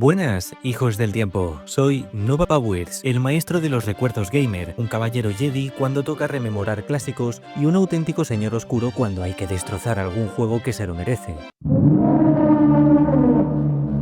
Buenas, hijos del tiempo. Soy Nova Powers, el maestro de los recuerdos gamer, un caballero Jedi cuando toca rememorar clásicos y un auténtico señor oscuro cuando hay que destrozar algún juego que se lo merece.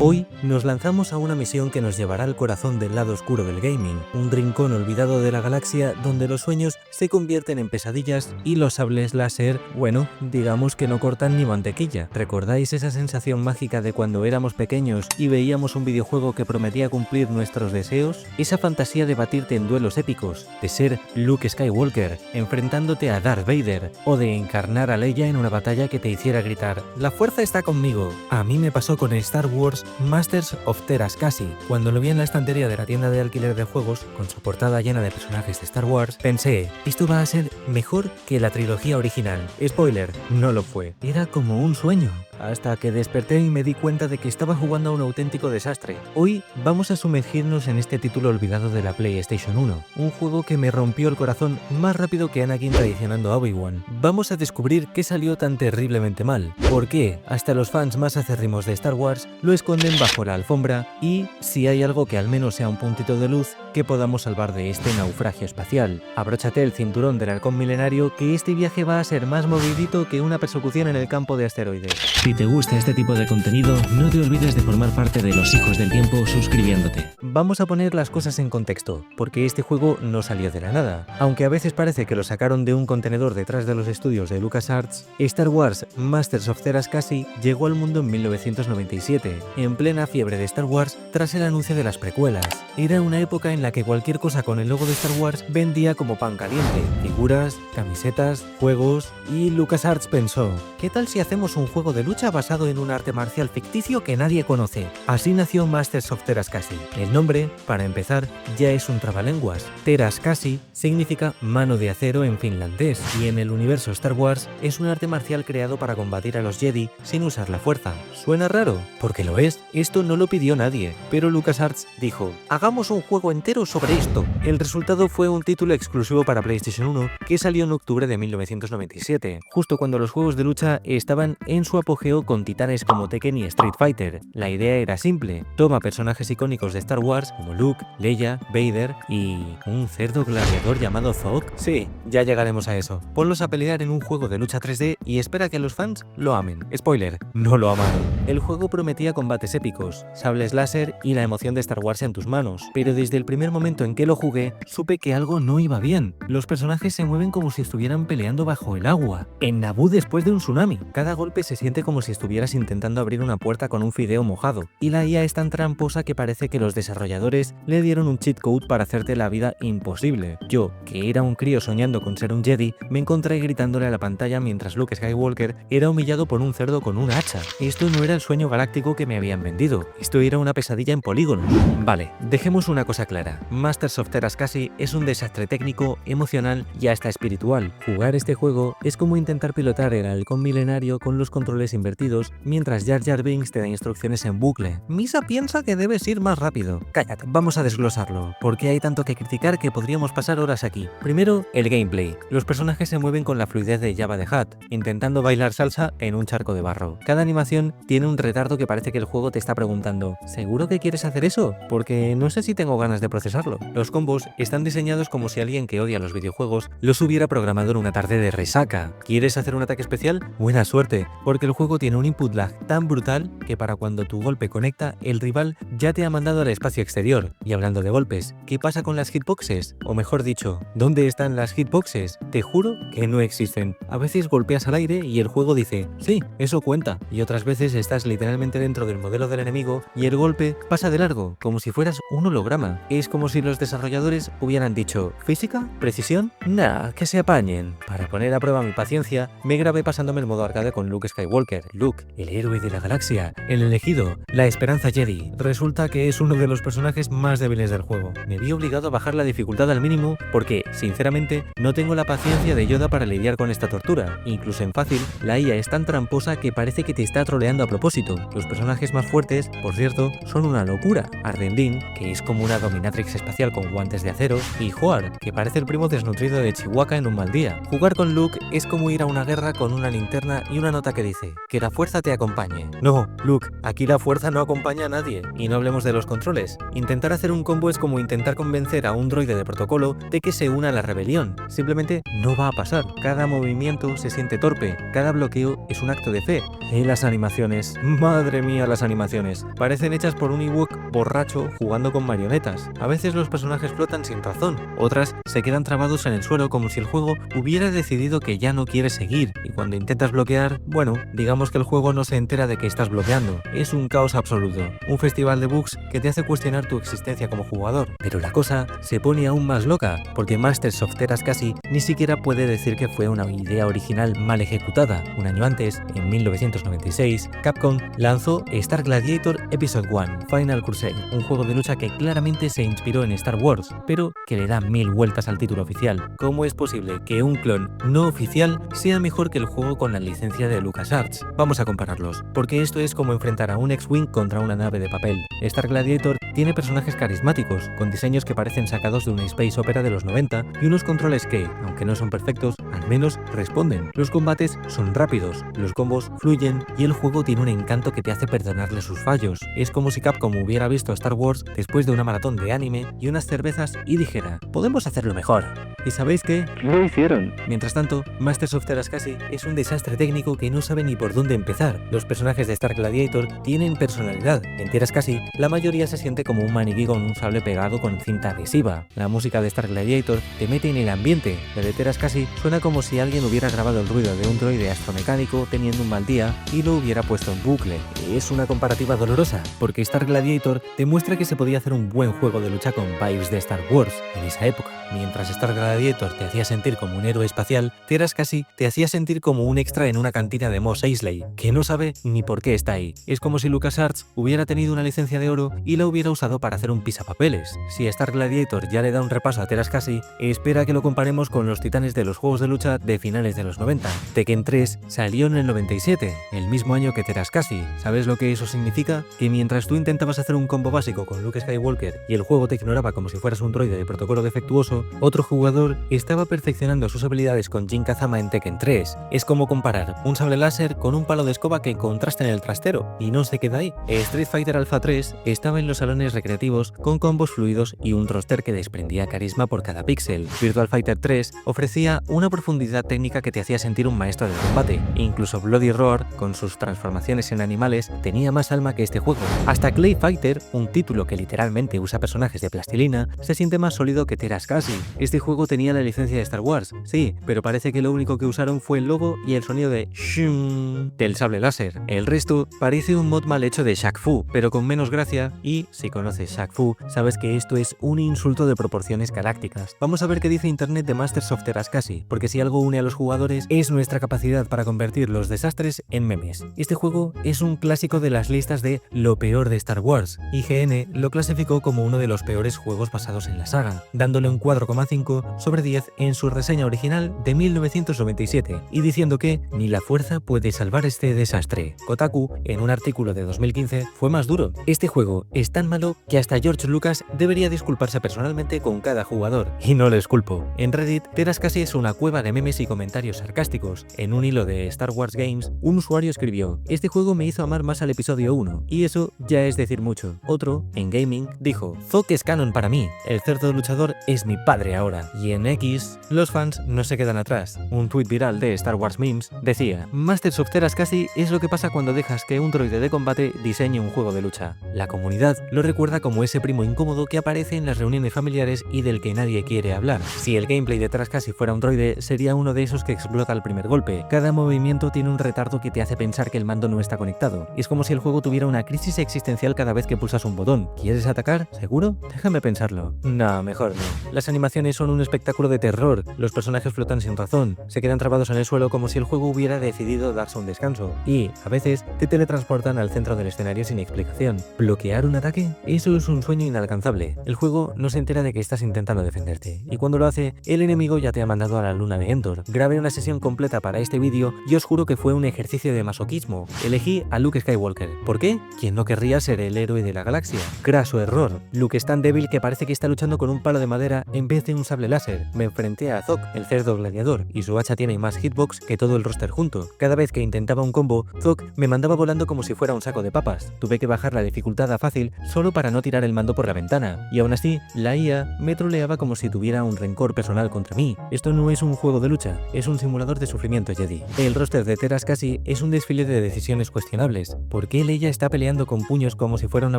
Hoy nos lanzamos a una misión que nos llevará al corazón del lado oscuro del gaming, un rincón olvidado de la galaxia donde los sueños se convierten en pesadillas y los sables láser, bueno, digamos que no cortan ni mantequilla. ¿Recordáis esa sensación mágica de cuando éramos pequeños y veíamos un videojuego que prometía cumplir nuestros deseos? Esa fantasía de batirte en duelos épicos, de ser Luke Skywalker enfrentándote a Darth Vader o de encarnar a Leia en una batalla que te hiciera gritar «La fuerza está conmigo». A mí me pasó con Star Wars Masters of Terascasi. Cuando lo vi en la estantería de la tienda de alquiler de juegos, con su portada llena de personajes de Star Wars, pensé, esto va a ser mejor que la trilogía original. Spoiler, no lo fue. Era como un sueño. Hasta que desperté y me di cuenta de que estaba jugando a un auténtico desastre. Hoy vamos a sumergirnos en este título olvidado de la PlayStation 1, un juego que me rompió el corazón más rápido que Anakin traicionando a Obi-Wan. Vamos a descubrir qué salió tan terriblemente mal, por qué hasta los fans más acérrimos de Star Wars lo esconden bajo la alfombra y si hay algo que al menos sea un puntito de luz que podamos salvar de este naufragio espacial. Abróchate el cinturón del halcón milenario que este viaje va a ser más movidito que una persecución en el campo de asteroides. Si te gusta este tipo de contenido, no te olvides de formar parte de los Hijos del Tiempo suscribiéndote. Vamos a poner las cosas en contexto, porque este juego no salió de la nada. Aunque a veces parece que lo sacaron de un contenedor detrás de los estudios de LucasArts, Star Wars Masters of Terascasi llegó al mundo en 1997, en plena fiebre de Star Wars tras el anuncio de las precuelas. Era una época en la que cualquier cosa con el logo de Star Wars vendía como pan caliente, figuras, camisetas, juegos, y LucasArts pensó, ¿qué tal si hacemos un juego de lucha basado en un arte marcial ficticio que nadie conoce? Así nació Masters of Terascasi. El nombre, para empezar, ya es un trabalenguas. Terascasi significa mano de acero en finlandés, y en el universo Star Wars es un arte marcial creado para combatir a los Jedi sin usar la fuerza. ¿Suena raro? Porque lo es. Esto no lo pidió nadie, pero LucasArts dijo, hagamos un juego entero sobre esto. El resultado fue un título exclusivo para PlayStation 1 que salió en octubre de 1997, justo cuando los juegos de lucha estaban en su apogeo con titanes como Tekken y Street Fighter. La idea era simple, toma personajes icónicos de Star Wars como Luke, Leia, Vader y un cerdo gladiador llamado Zog. Sí, ya llegaremos a eso. Ponlos a pelear en un juego de lucha 3D y espera que los fans lo amen. Spoiler, no lo amaron. El juego prometía combates épicos, sables láser y la emoción de Star Wars en tus manos, pero desde el primer momento en que lo jugué, supe que algo no iba bien. Los personajes se mueven como si estuvieran peleando bajo el agua, en Naboo después de un tsunami. Cada golpe se siente como si estuvieras intentando abrir una puerta con un fideo mojado, y la IA es tan tramposa que parece que los desarrolladores le dieron un cheat code para hacerte la vida imposible. Yo, que era un crío soñando con ser un Jedi, me encontré gritándole a la pantalla mientras Luke Skywalker era humillado por un cerdo con un hacha. Esto no era el sueño galáctico que me habían vendido, esto era una pesadilla en polígonos. Vale, dejemos una cosa clara, Masters of Terascasi es un desastre técnico, emocional y hasta espiritual. Jugar este juego es como intentar pilotar el halcón milenario con los controles invertidos mientras Jar Jar Binks te da instrucciones en bucle. Misa piensa que debes ir más rápido. Cállate, vamos a desglosarlo, porque hay tanto que criticar que podríamos pasar horas aquí. Primero, el gameplay. Los personajes se mueven con la fluidez de Jabba the Hutt, intentando bailar salsa en un charco de barro. Cada animación tiene un retardo que parece que el juego te está preguntando, ¿seguro que quieres hacer eso? Porque no sé si tengo ganas de procesarlo. Los combos están diseñados como si alguien que odia los videojuegos los hubiera programado en una tarde de resaca. ¿Quieres hacer un ataque especial? Buena suerte, porque el juego tiene un input lag tan brutal que para cuando tu golpe conecta, el rival ya te ha mandado al espacio exterior. Y hablando de golpes, ¿qué pasa con las hitboxes? O mejor dicho, ¿dónde están las hitboxes? Te juro que no existen. A veces golpeas al aire y el juego dice, sí, eso cuenta. Y otras veces estás literalmente dentro del modelo del enemigo y el golpe pasa de largo, como si fueras un holograma. Es como si los desarrolladores hubieran dicho, ¿física? ¿Precisión? Nah, que se apañen. Para poner a prueba mi paciencia, me grabé pasándome el modo arcade con Luke Skywalker, Luke, el héroe de la galaxia, el elegido, la esperanza Jedi. Resulta que es uno de los personajes más débiles del juego. Me vi obligado a bajar la dificultad al mínimo porque, sinceramente, no tengo la paciencia de Yoda para lidiar con esta tortura. Incluso en fácil, la IA es tan tramposa que parece que te está troleando a propósito. Los personajes más fuertes, por cierto, son una locura. Ardenlin, que es como una dominatrix espacial con guantes de acero, y Hoar, que parece el primo desnutrido de Chihuahua en un mal día. Jugar con Luke es como ir a una guerra con una linterna y una nota que dice: que la fuerza te acompañe. No, Luke, aquí la fuerza no acompaña a nadie. Y no hablemos de los controles. Intentar hacer un combo es como intentar convencer a un droide de protocolo de que se una a la rebelión. Simplemente no va a pasar. Cada movimiento se siente torpe, cada bloqueo es un acto de fe. Y las animaciones, madre mía, las animaciones, parecen hechas por un Ewok borracho jugando con marionetas. A veces los personajes flotan sin razón, otras se quedan trabados en el suelo como si el juego hubiera decidido que ya no quiere seguir, y cuando intentas bloquear, bueno, digamos que el juego no se entera de que estás bloqueando. Es un caos absoluto, un festival de bugs que te hace cuestionar tu existencia como jugador. Pero la cosa se pone aún más loca, porque Masters of Terascasi ni siquiera puede decir que fue una idea original mal ejecutada. Un año antes, en 1996, Capcom lanzó Star Gladiator Episode 1 Final Crusade, un juego de lucha que claramente se inspiró en Star Wars, pero que le da 1000 vueltas al título oficial. ¿Cómo es posible que un clon no oficial sea mejor que el juego con la licencia de LucasArts? Vamos a compararlos, porque esto es como enfrentar a un X-Wing contra una nave de papel. Star Gladiator tiene personajes carismáticos, con diseños que parecen sacados de una space opera de los 90 y unos controles que, aunque no son perfectos, al menos responden. Los combates son rápidos, los combos fluyen y el juego tiene un encanto que te hace perdonarle sus fallos. Es como si Capcom hubiera visto Star Wars después de una maratón de anime y unas cervezas y dijera: podemos hacerlo mejor. ¿Y sabéis qué? Lo hicieron. Mientras tanto, Masters of Terascasi es un desastre técnico que no sabe ni por dónde empezar. Los personajes de Star Gladiator tienen personalidad. En Terascasi, la mayoría se siente como un maniquí con un sable pegado con cinta adhesiva. La música de Star Gladiator te mete en el ambiente. La de Terascasi suena como si alguien hubiera grabado el ruido de un droide astromecánico teniendo un mal día y lo hubiera puesto en bucle. Es una comparativa dolorosa, porque Star Gladiator te muestra que se podía hacer un buen juego de lucha con vibes de Star Wars en esa época. Mientras Star Gladiator te hacía sentir como un héroe espacial, Terascasi te hacía sentir como un extra en una cantina de Mos Eisley, que no sabe ni por qué está ahí. Es como si LucasArts hubiera tenido una licencia de oro y la hubiera usado para hacer un pisapapeles. Si Star Gladiator ya le da un repaso a Terascasi, espera que lo comparemos con los titanes de los juegos de lucha de finales de los 90. Tekken 3 salió en el 97, el mismo año que Terascasi. ¿Sabes lo que eso significa? Que mientras tú intentabas hacer un combo básico con Luke Skywalker y el juego te ignoraba como si fueras un droide de protocolo defectuoso, otro jugador estaba perfeccionando sus habilidades con Jin Kazama en Tekken 3. Es como comparar un sable láser con un palo de escoba que contrasta en el trastero, y no se queda ahí. Street Fighter Alpha 3 estaba en los salones recreativos con combos fluidos y un roster que desprendía carisma por cada píxel. Virtual Fighter 3 ofrecía una profundidad técnica que te hacía sentir un maestro de combate. Incluso Bloody Roar, con sus transformaciones en animales, tenía más alma que este juego. Hasta Clay Fighter, un título que literalmente usa personajes de plastilina, se siente más sólido que Terascasi. Este juego tenía la licencia de Star Wars, sí, pero parece que lo único que usaron fue el logo y el sonido de shum del sable láser. El resto parece un mod mal hecho de Shaq Fu, pero con menos gracia, y si conoces Shaq Fu, sabes que esto es un insulto de proporciones galácticas. Vamos a ver qué dice internet de Masters of Terascasi, porque si algo une a los jugadores es nuestra capacidad para convertir los desastres en memes. Este juego es un clásico de las listas de lo peor de Star Wars. IGN lo clasificó como uno de los peores juegos basados en la saga, dándole un 4,5 sobre 10 en su reseña original de 1997 y diciendo que ni la fuerza puede salvar este desastre. Kotaku, en un artículo de 2015, fue más duro. Este juego es tan malo que hasta George Lucas debería disculparse personalmente con cada jugador, y no les culpo. En Reddit, Terascasi es una cueva de memes y comentarios sarcásticos. En un hilo de Star Wars Games, un usuario escribió: este juego me hizo amar más al episodio 1, y eso ya es decir mucho. Otro, en Gaming, dijo: Zoc es canon para mí, el cerdo luchador es mi padre ahora. Y en X, los fans no se quedan atrás. Un tuit viral de Star Wars Memes decía: Masters of Terascasi es lo que pasa cuando dejas que un droide de combate diseñe un juego de lucha. La comunidad lo recuerda como ese primo incómodo que aparece en las reuniones familiares y del que nadie quiere hablar. Si el gameplay de Terascasi fuera un droide, sería uno de esos que explota al primer golpe. Cada movimiento tiene un retardo que te hace pensar que el mando no está conectado. Es como si el juego tuviera una crisis existencial cada vez que pulsas un botón. ¿Quieres atacar? ¿Seguro? Déjame pensarlo. No, mejor no. Las animaciones son un espectáculo espectáculo de terror, los personajes flotan sin razón, se quedan trabados en el suelo como si el juego hubiera decidido darse un descanso, y, a veces, te teletransportan al centro del escenario sin explicación. ¿Bloquear un ataque? Eso es un sueño inalcanzable. El juego no se entera de que estás intentando defenderte, y cuando lo hace, el enemigo ya te ha mandado a la luna de Endor. Grabé una sesión completa para este vídeo y os juro que fue un ejercicio de masoquismo. Elegí a Luke Skywalker. ¿Por qué? ¿Quién no querría ser el héroe de la galaxia? Craso error. Luke es tan débil que parece que está luchando con un palo de madera en vez de un sable láser. Me enfrenté a Zog, el cerdo gladiador, y su hacha tiene más hitbox que todo el roster junto. Cada vez que intentaba un combo, Zog me mandaba volando como si fuera un saco de papas. Tuve que bajar la dificultad a fácil solo para no tirar el mando por la ventana, y aún así, la IA me troleaba como si tuviera un rencor personal contra mí. Esto no es un juego de lucha, es un simulador de sufrimiento Jedi. El roster de Teras Kasi es un desfile de decisiones cuestionables. ¿Por qué Leia está peleando con puños como si fuera una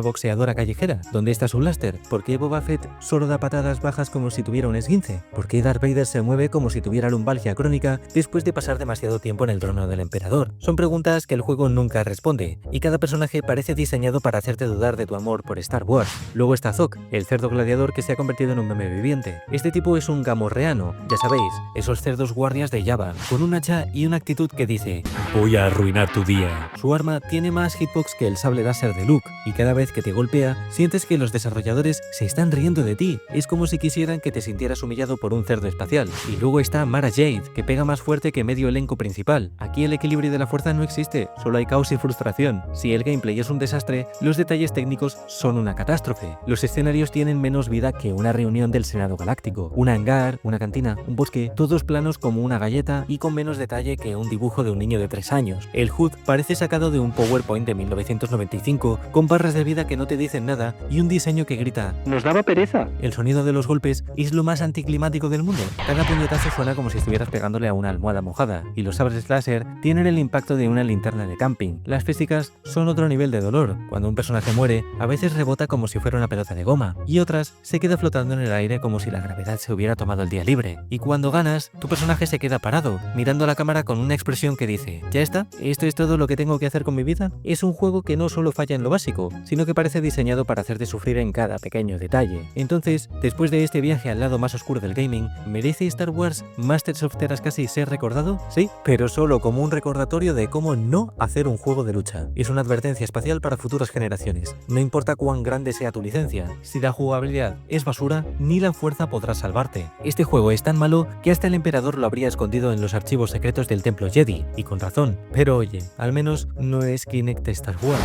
boxeadora callejera? ¿Dónde está su blaster? ¿Por qué Boba Fett solo da patadas bajas como si tuviera un esguince? ¿Por qué Darth Vader se mueve como si tuviera lumbalgia crónica después de pasar demasiado tiempo en el trono del emperador? Son preguntas que el juego nunca responde, y cada personaje parece diseñado para hacerte dudar de tu amor por Star Wars. Luego está Zog, el cerdo gladiador que se ha convertido en un meme viviente. Este tipo es un gamorreano, ya sabéis, esos cerdos guardias de Jabba, con un hacha y una actitud que dice: voy a arruinar tu día. Su arma tiene más hitbox que el sable láser de Luke, y cada vez que te golpea, sientes que los desarrolladores se están riendo de ti. Es como si quisieran que te sintieras humillado por un cerdo espacial. Y luego está Mara Jade, que pega más fuerte que medio elenco principal. Aquí el equilibrio de la fuerza no existe, solo hay caos y frustración. Si el gameplay es un desastre, los detalles técnicos son una catástrofe. Los escenarios tienen menos vida que una reunión del Senado Galáctico. Un hangar, una cantina, un bosque, todos planos como una galleta y con menos detalle que un dibujo de un niño de 3 años. El HUD parece sacado de un PowerPoint de 1995, con barras de vida que no te dicen nada y un diseño que grita: ¡nos daba pereza! El sonido de los golpes es lo más anticlimático del mundo. Cada puñetazo suena como si estuvieras pegándole a una almohada mojada, y los sables láser tienen el impacto de una linterna de camping. Las físicas son otro nivel de dolor. Cuando un personaje muere, a veces rebota como si fuera una pelota de goma, y otras se queda flotando en el aire como si la gravedad se hubiera tomado el día libre. Y cuando ganas, tu personaje se queda parado, mirando a la cámara con una expresión que dice: ¿ya está? ¿Esto es todo lo que tengo que hacer con mi vida? Es un juego que no solo falla en lo básico, sino que parece diseñado para hacerte sufrir en cada pequeño detalle. Entonces, después de este viaje al lado más oscuro del gaming, ¿merece Star Wars Masters of Teras Kasi ser recordado? Sí, pero solo como un recordatorio de cómo no hacer un juego de lucha. Es una advertencia espacial para futuras generaciones. No importa cuán grande sea tu licencia, si la jugabilidad es basura, ni la fuerza podrá salvarte. Este juego es tan malo que hasta el emperador lo habría escondido en los archivos secretos del templo Jedi, y con razón. Pero oye, al menos no es Kinect Star Wars.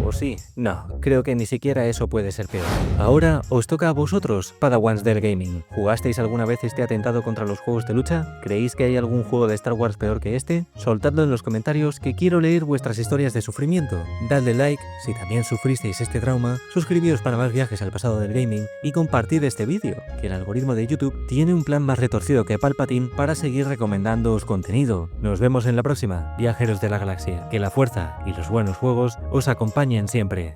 ¿O sí? No, creo que ni siquiera eso puede ser peor. Ahora os toca a vosotros, Padawans del gaming. ¿Jugasteis alguna vez este atentado contra los juegos de lucha? ¿Creéis que hay algún juego de Star Wars peor que este? Soltadlo en los comentarios, que quiero leer vuestras historias de sufrimiento. Dadle like si también sufristeis este trauma, suscribíos para más viajes al pasado del gaming y compartid este vídeo, que el algoritmo de YouTube tiene un plan más retorcido que Palpatine para seguir recomendándoos contenido. Nos vemos en la próxima, viajeros de la galaxia. Que la fuerza y los buenos juegos os acompañen siempre.